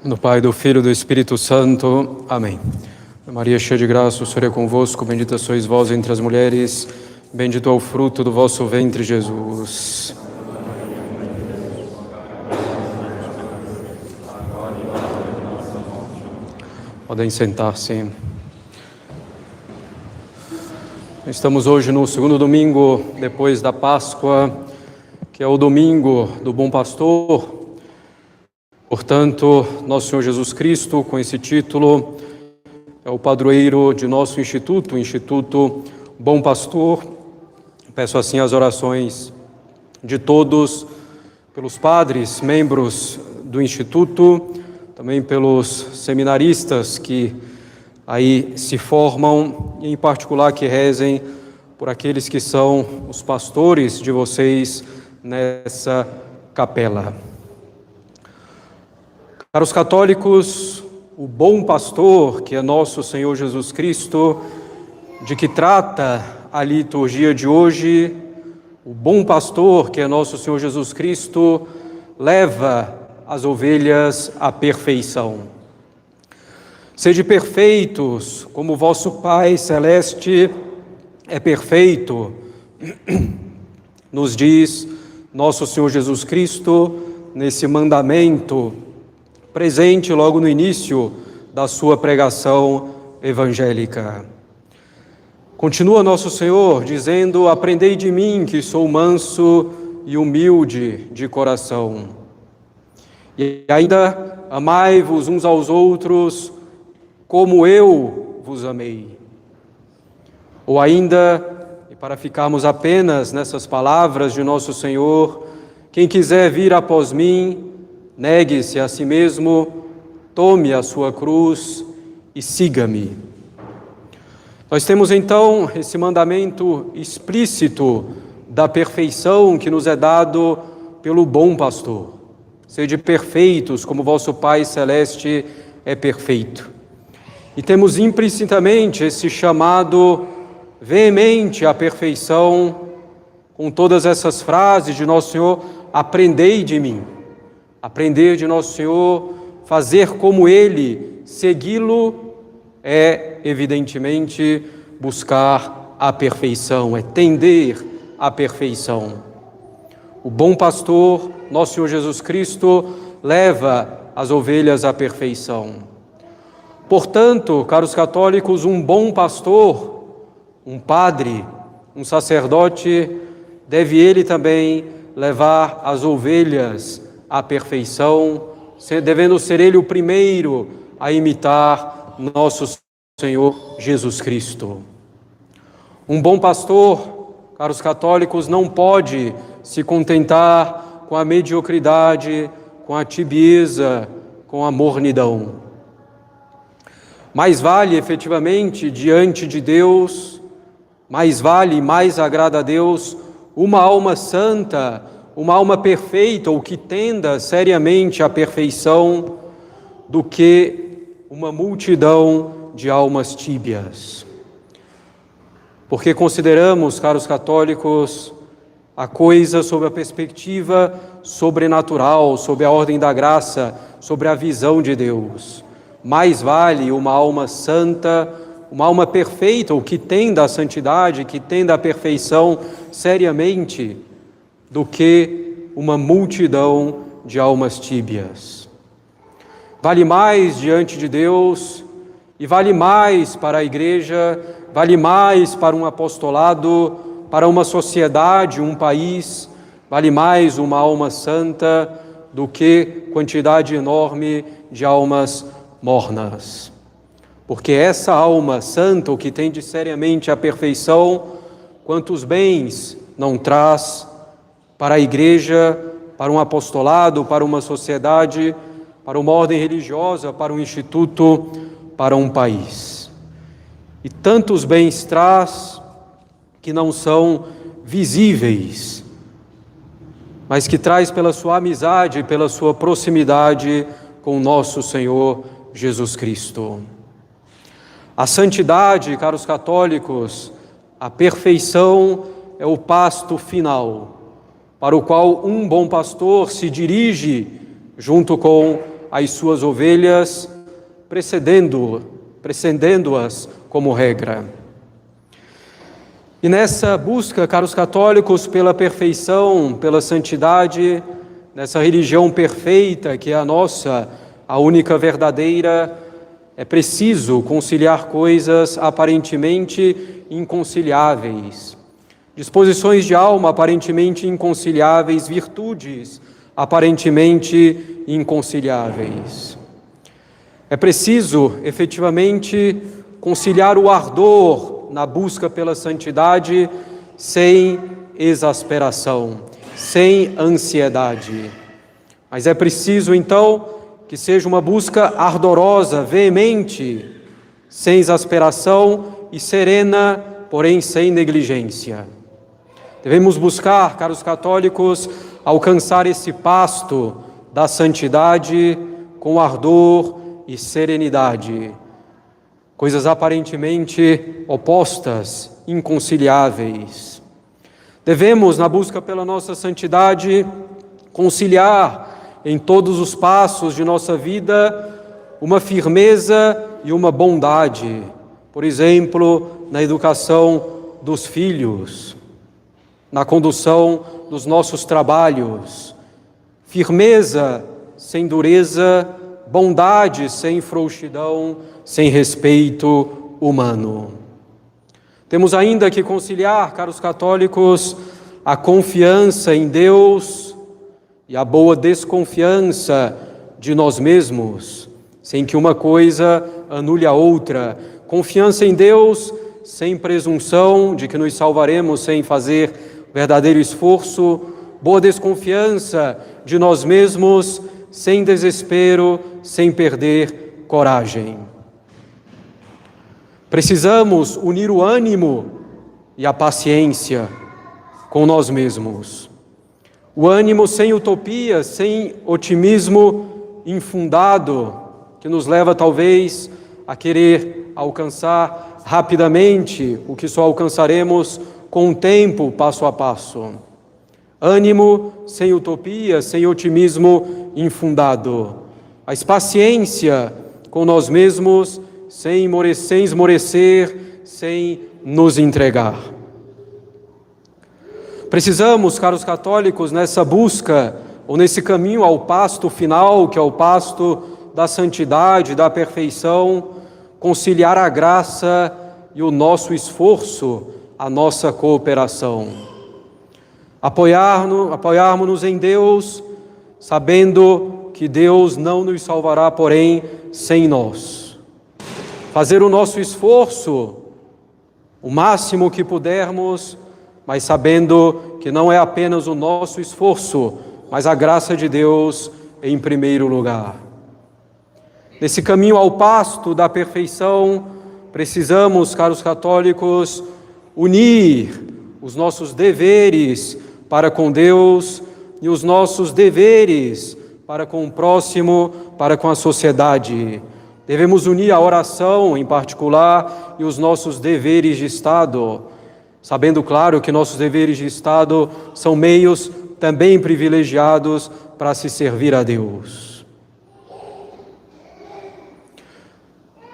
Do Pai, do Filho e do Espírito Santo. Amém. Maria, cheia de graça, o Senhor é convosco, bendita sois vós entre as mulheres, bendito é o fruto do vosso ventre, Jesus. Podem sentar-se. Estamos hoje no segundo domingo depois da Páscoa, que é o domingo do Bom Pastor. Portanto, nosso Senhor Jesus Cristo, com esse título, é o padroeiro de nosso instituto, o Instituto Bom Pastor. Peço assim as orações de todos, pelos padres, membros do Instituto, também pelos seminaristas que aí se formam, e em particular que rezem por aqueles que são os pastores de vocês nessa capela. Caros católicos, o bom pastor, que é nosso Senhor Jesus Cristo, de que trata a liturgia de hoje, o bom pastor, que é nosso Senhor Jesus Cristo, leva as ovelhas à perfeição. Sede perfeitos, como vosso Pai Celeste é perfeito, nos diz nosso Senhor Jesus Cristo nesse mandamento presente logo no início da sua pregação evangélica. Continua nosso Senhor dizendo: aprendei de mim, que sou manso e humilde de coração. E ainda, amai-vos uns aos outros como eu vos amei. Ou ainda, e para ficarmos apenas nessas palavras de nosso Senhor, quem quiser vir após mim, negue-se a si mesmo, tome a sua cruz e siga-me. Nós temos então esse mandamento explícito da perfeição que nos é dado pelo bom pastor. Sede perfeitos, como vosso Pai Celeste é perfeito. E temos implicitamente esse chamado veemente à perfeição, com todas essas frases de nosso Senhor: aprendei de mim. Aprender de nosso Senhor, fazer como Ele, segui-lo, é, evidentemente, buscar a perfeição, é tender à perfeição. O bom pastor, nosso Senhor Jesus Cristo, leva as ovelhas à perfeição. Portanto, caros católicos, um bom pastor, um padre, um sacerdote, deve ele também levar as ovelhas à perfeição, devendo ser ele o primeiro a imitar nosso Senhor Jesus Cristo. Um bom pastor, caros católicos, não pode se contentar com a mediocridade, com a tibieza, com a mornidão. Mais vale efetivamente diante de Deus, mais vale e mais agrada a Deus uma alma santa, uma alma perfeita ou que tenda seriamente à perfeição, do que uma multidão de almas tíbias. Porque consideramos, caros católicos, a coisa sob a perspectiva sobrenatural, sob a ordem da graça, sobre a visão de Deus. Mais vale uma alma santa, uma alma perfeita, ou que tenda à santidade, que tenda à perfeição seriamente, do que uma multidão de almas tíbias. Vale mais diante de Deus e vale mais para a igreja, vale mais para um apostolado, para uma sociedade, um país, vale mais uma alma santa do que quantidade enorme de almas mornas. Porque essa alma santa, o que tende seriamente à perfeição, quantos bens não traz para a igreja, para um apostolado, para uma sociedade, para uma ordem religiosa, para um instituto, para um país. E tantos bens traz que não são visíveis, mas que traz pela sua amizade, pela sua proximidade com nosso Senhor Jesus Cristo. A santidade, caros católicos, a perfeição é o pasto final, para o qual um bom pastor se dirige junto com as suas ovelhas, precedendo-as como regra. E nessa busca, caros católicos, pela perfeição, pela santidade, nessa religião perfeita que é a nossa, a única verdadeira, é preciso conciliar coisas aparentemente inconciliáveis, disposições de alma aparentemente inconciliáveis, virtudes aparentemente inconciliáveis. É preciso, efetivamente, conciliar o ardor na busca pela santidade sem exasperação, sem ansiedade. Mas é preciso, então, que seja uma busca ardorosa, veemente, sem exasperação e serena, porém sem negligência. Devemos buscar, caros católicos, alcançar esse pasto da santidade com ardor e serenidade, coisas aparentemente opostas, inconciliáveis. Devemos, na busca pela nossa santidade, conciliar em todos os passos de nossa vida uma firmeza e uma bondade, por exemplo, na educação dos filhos, na condução dos nossos trabalhos, firmeza sem dureza, bondade sem frouxidão, sem respeito humano. Temos ainda que conciliar, caros católicos, a confiança em Deus e a boa desconfiança de nós mesmos, sem que uma coisa anule a outra. Confiança em Deus sem presunção de que nos salvaremos sem fazer verdadeiro esforço. Boa desconfiança de nós mesmos, sem desespero, sem perder coragem. Precisamos unir o ânimo e a paciência com nós mesmos. O ânimo sem utopia, sem otimismo infundado, que nos leva talvez a querer alcançar rapidamente o que só alcançaremos com o tempo, passo a passo. Ânimo sem utopia, sem otimismo infundado. Mas paciência com nós mesmos, sem esmorecer, sem nos entregar. Precisamos, caros católicos, nessa busca, ou nesse caminho ao pasto final, que é o pasto da santidade, da perfeição, conciliar a graça e o nosso esforço, a nossa cooperação. Apoiarmos-nos em Deus, sabendo que Deus não nos salvará, porém, sem nós. Fazer o nosso esforço, o máximo que pudermos, mas sabendo que não é apenas o nosso esforço, mas a graça de Deus em primeiro lugar. Nesse caminho ao pasto da perfeição, precisamos, caros católicos, unir os nossos deveres para com Deus e os nossos deveres para com o próximo, para com a sociedade. Devemos unir a oração, em particular, e os nossos deveres de Estado, sabendo, claro, que nossos deveres de Estado são meios também privilegiados para se servir a Deus.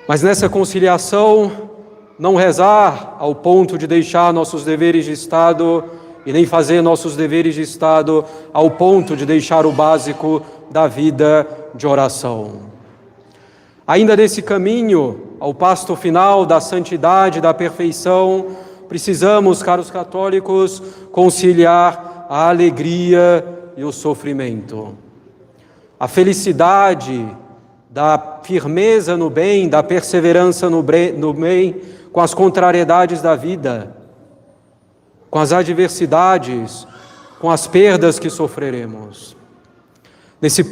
Mas nessa conciliação, não rezar ao ponto de deixar nossos deveres de Estado e nem fazer nossos deveres de Estado ao ponto de deixar o básico da vida de oração. Ainda nesse caminho, ao pasto final da santidade, da perfeição, precisamos, caros católicos, conciliar a alegria e o sofrimento. A felicidade da firmeza no bem, da perseverança no bem, com as contrariedades da vida, com as adversidades, com as perdas que sofreremos. Nesse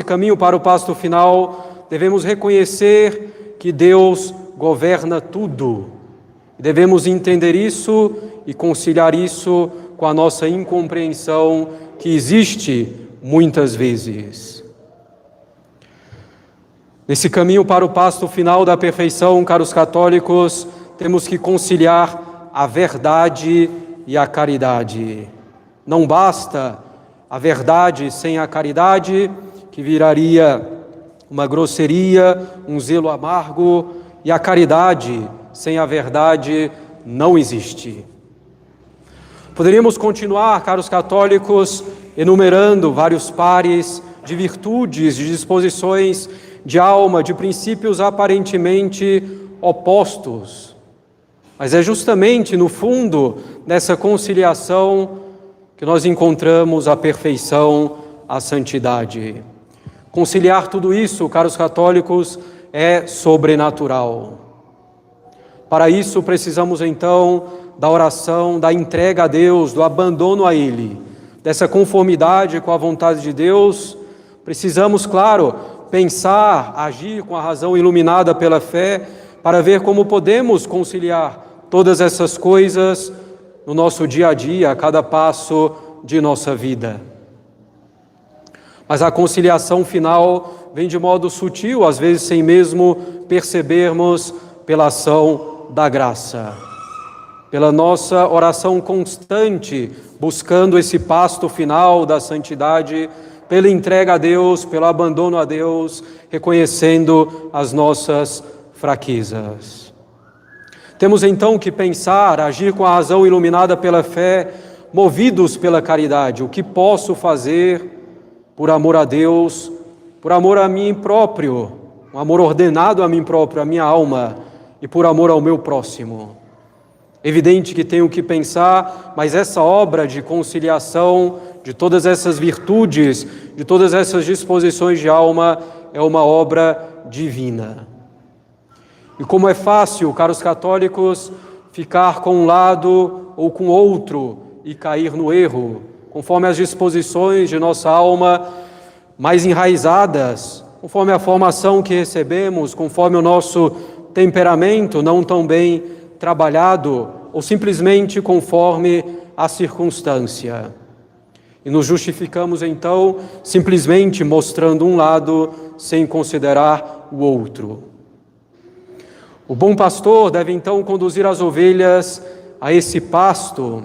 caminho para o pasto final, devemos reconhecer que Deus governa tudo. Devemos entender isso e conciliar isso com a nossa incompreensão que existe muitas vezes. Nesse caminho para o pasto final da perfeição, caros católicos, temos que conciliar a verdade e a caridade. Não basta a verdade sem a caridade, que viraria uma grosseria, um zelo amargo, e a caridade sem a verdade não existe. Poderíamos continuar, caros católicos, enumerando vários pares de virtudes, de disposições de alma, de princípios aparentemente opostos. Mas é justamente no fundo dessa conciliação que nós encontramos a perfeição, a santidade. Conciliar tudo isso, caros católicos, é sobrenatural. Para isso precisamos então da oração, da entrega a Deus, do abandono a Ele, dessa conformidade com a vontade de Deus. Precisamos, claro, pensar, agir com a razão iluminada pela fé, para ver como podemos conciliar todas essas coisas no nosso dia a dia, a cada passo de nossa vida. Mas a conciliação final vem de modo sutil, às vezes sem mesmo percebermos, pela ação da graça. Pela nossa oração constante, buscando esse pasto final da santidade, pela entrega a Deus, pelo abandono a Deus, reconhecendo as nossas fraquezas. Temos então que pensar, agir com a razão iluminada pela fé, movidos pela caridade. O que posso fazer por amor a Deus, por amor a mim próprio, um amor ordenado a mim próprio, a minha alma, e por amor ao meu próximo? Evidente que tenho que pensar, mas essa obra de conciliação de todas essas virtudes, de todas essas disposições de alma, é uma obra divina. E como é fácil, caros católicos, ficar com um lado ou com outro e cair no erro, conforme as disposições de nossa alma mais enraizadas, conforme a formação que recebemos, conforme o nosso temperamento não tão bem trabalhado, ou simplesmente conforme a circunstância. E nos justificamos então simplesmente mostrando um lado sem considerar o outro. O bom pastor deve então conduzir as ovelhas a esse pasto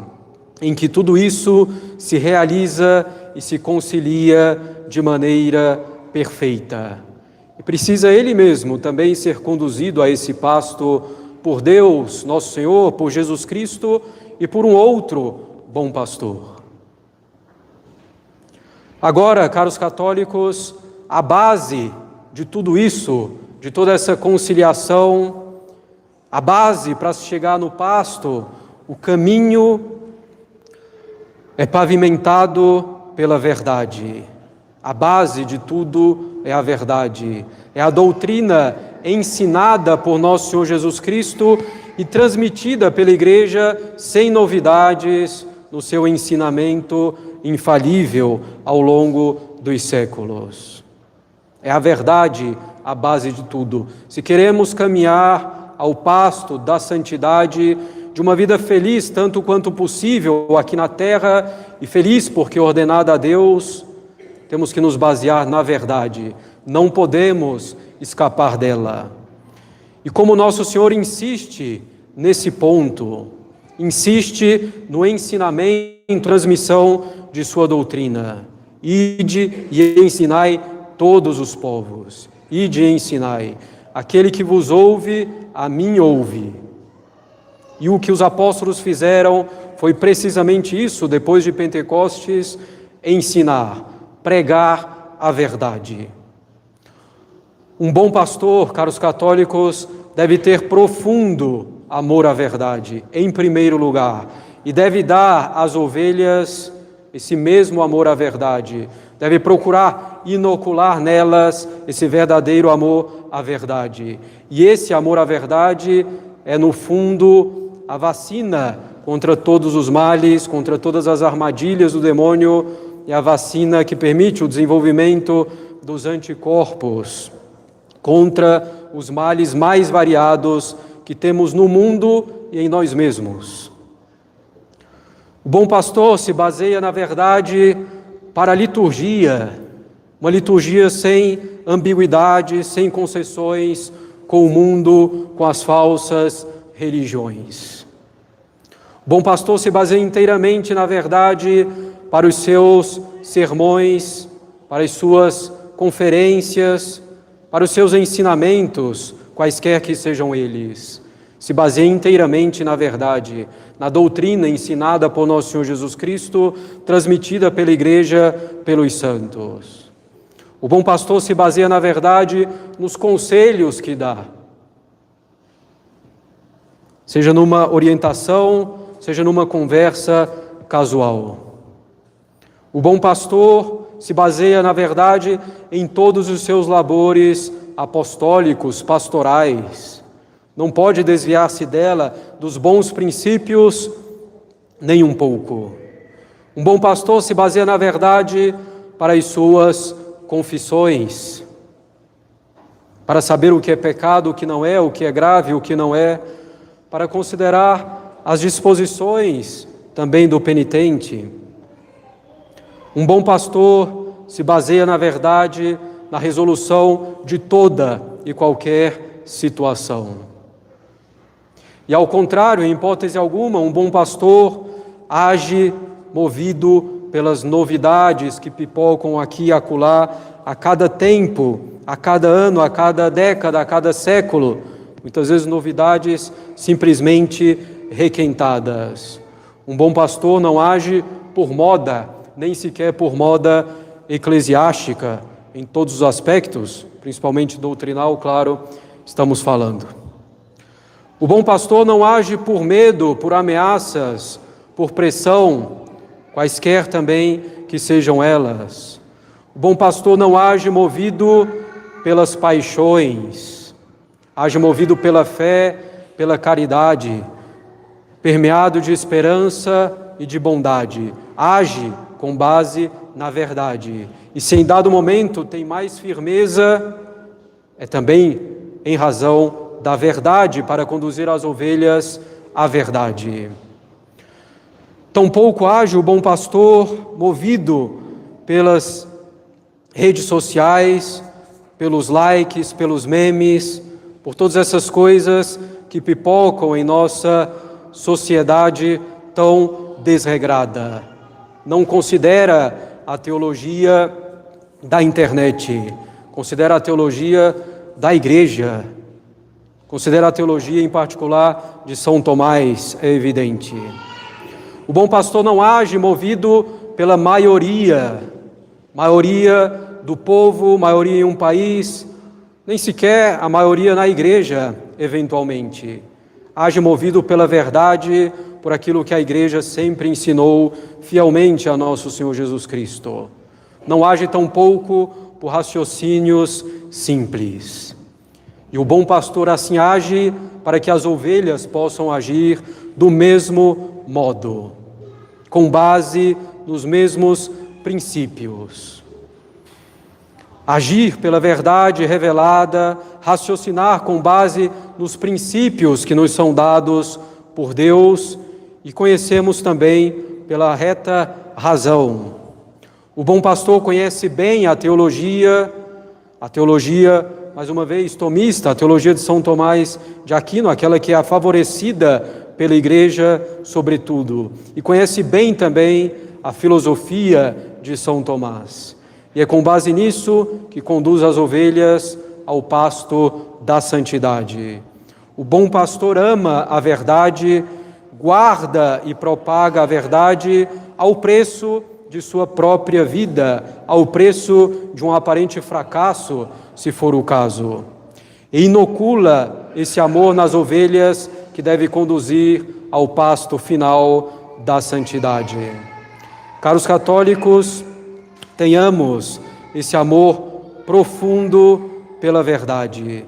em que tudo isso se realiza e se concilia de maneira perfeita. E precisa ele mesmo também ser conduzido a esse pasto por Deus, nosso Senhor, por Jesus Cristo e por um outro bom pastor. Agora, caros católicos, a base de tudo isso, de toda essa conciliação, a base para se chegar no pasto, o caminho é pavimentado pela verdade. A base de tudo é a verdade. É a doutrina ensinada por nosso Senhor Jesus Cristo e transmitida pela Igreja sem novidades no seu ensinamento infalível ao longo dos séculos. É a verdade a base de tudo. Se queremos caminhar ao pasto da santidade, de uma vida feliz tanto quanto possível aqui na terra, e feliz porque ordenada a Deus, temos que nos basear na verdade. Não podemos escapar dela. E como nosso Senhor insiste nesse ponto, insiste no ensinamento, transmissão de sua doutrina. Ide e ensinai todos os povos. Ide e ensinai. Aquele que vos ouve, a mim ouve. E o que os apóstolos fizeram foi precisamente isso, depois de Pentecostes, ensinar, pregar a verdade. Um bom pastor, caros católicos, deve ter profundo amor à verdade, em primeiro lugar, e deve dar às ovelhas esse mesmo amor à verdade. Deve procurar inocular nelas esse verdadeiro amor à verdade. E esse amor à verdade é, no fundo, a vacina contra todos os males, contra todas as armadilhas do demônio, e a vacina que permite o desenvolvimento dos anticorpos contra os males mais variados que temos no mundo e em nós mesmos. O bom pastor se baseia, na verdade, para a liturgia, uma liturgia sem ambiguidade, sem concessões com o mundo, com as falsas religiões. O bom pastor se baseia inteiramente, na verdade, para os seus sermões, para as suas conferências, para os seus ensinamentos, quaisquer que sejam eles, se baseia inteiramente na verdade, na doutrina ensinada por nosso Senhor Jesus Cristo, transmitida pela Igreja, pelos santos. O bom pastor se baseia na verdade nos conselhos que dá, seja numa orientação, seja numa conversa casual. O bom pastor se baseia, na verdade, em todos os seus labores apostólicos, pastorais. Não pode desviar-se dela, dos bons princípios, nem um pouco. Um bom pastor se baseia, na verdade, para as suas confissões, para saber o que é pecado, o que não é, o que é grave, o que não é, para considerar as disposições também do penitente. Um bom pastor se baseia, na verdade, na resolução de toda e qualquer situação. E ao contrário, em hipótese alguma, um bom pastor age movido pelas novidades que pipocam aqui e acolá, a cada tempo, a cada ano, a cada década, a cada século. Muitas vezes novidades simplesmente requentadas. Um bom pastor não age por moda, nem sequer por moda eclesiástica, em todos os aspectos, principalmente doutrinal, claro, estamos falando. O bom pastor não age por medo, por ameaças, por pressão, quaisquer também que sejam elas. O bom pastor não age movido pelas paixões, age movido pela fé, pela caridade, permeado de esperança e de bondade. Age com base na verdade. E se em dado momento tem mais firmeza, é também em razão da verdade, para conduzir as ovelhas à verdade. Tampouco age o bom pastor movido pelas redes sociais, pelos likes, pelos memes, por todas essas coisas que pipocam em nossa sociedade tão desregrada. Não considera a teologia da internet, considera a teologia da igreja, considera a teologia em particular de São Tomás, é evidente. O bom pastor não age movido pela maioria do povo, maioria em um país, nem sequer a maioria na igreja, eventualmente. Age movido pela verdade, por aquilo que a igreja sempre ensinou fielmente a nosso Senhor Jesus Cristo. Não age tampouco por raciocínios simples. E o bom pastor assim age para que as ovelhas possam agir do mesmo modo, com base nos mesmos princípios. Agir pela verdade revelada, raciocinar com base nos princípios que nos são dados por Deus e conhecemos também pela reta razão. O bom pastor conhece bem a teologia, mais uma vez, tomista, a teologia de São Tomás de Aquino, aquela que é favorecida pela Igreja, sobretudo. E conhece bem também a filosofia de São Tomás. E é com base nisso que conduz as ovelhas ao pasto da santidade. O bom pastor ama a verdade, guarda e propaga a verdade ao preço de sua própria vida, ao preço de um aparente fracasso, se for o caso. E inocula esse amor nas ovelhas que deve conduzir ao pasto final da santidade. Caros católicos, tenhamos esse amor profundo pela verdade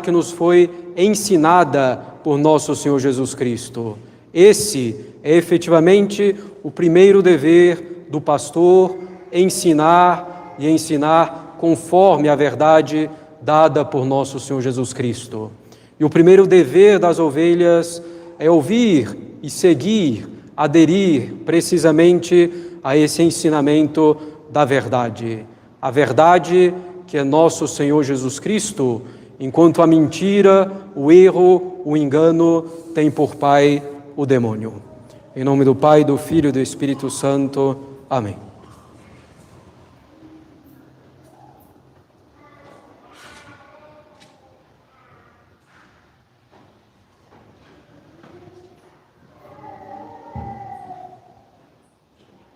que nos foi ensinada por nosso Senhor Jesus Cristo. Esse é efetivamente o primeiro dever do pastor, ensinar e ensinar conforme a verdade dada por nosso Senhor Jesus Cristo. E o primeiro dever das ovelhas é ouvir e seguir, aderir precisamente a esse ensinamento da verdade. A verdade que é nosso Senhor Jesus Cristo, enquanto a mentira, o erro, o engano tem por pai o demônio. Em nome do Pai, do Filho e do Espírito Santo. Amém.